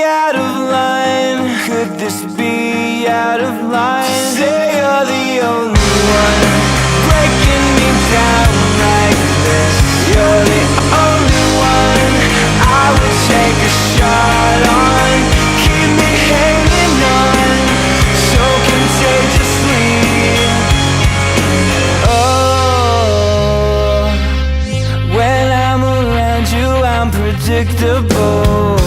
out of line? Could this be out of line? Say you're the only one breaking me down like this. You're the only one I would take a shot on. Keep me hanging on so contagiously. Oh, when I'm around you, I'm predictable.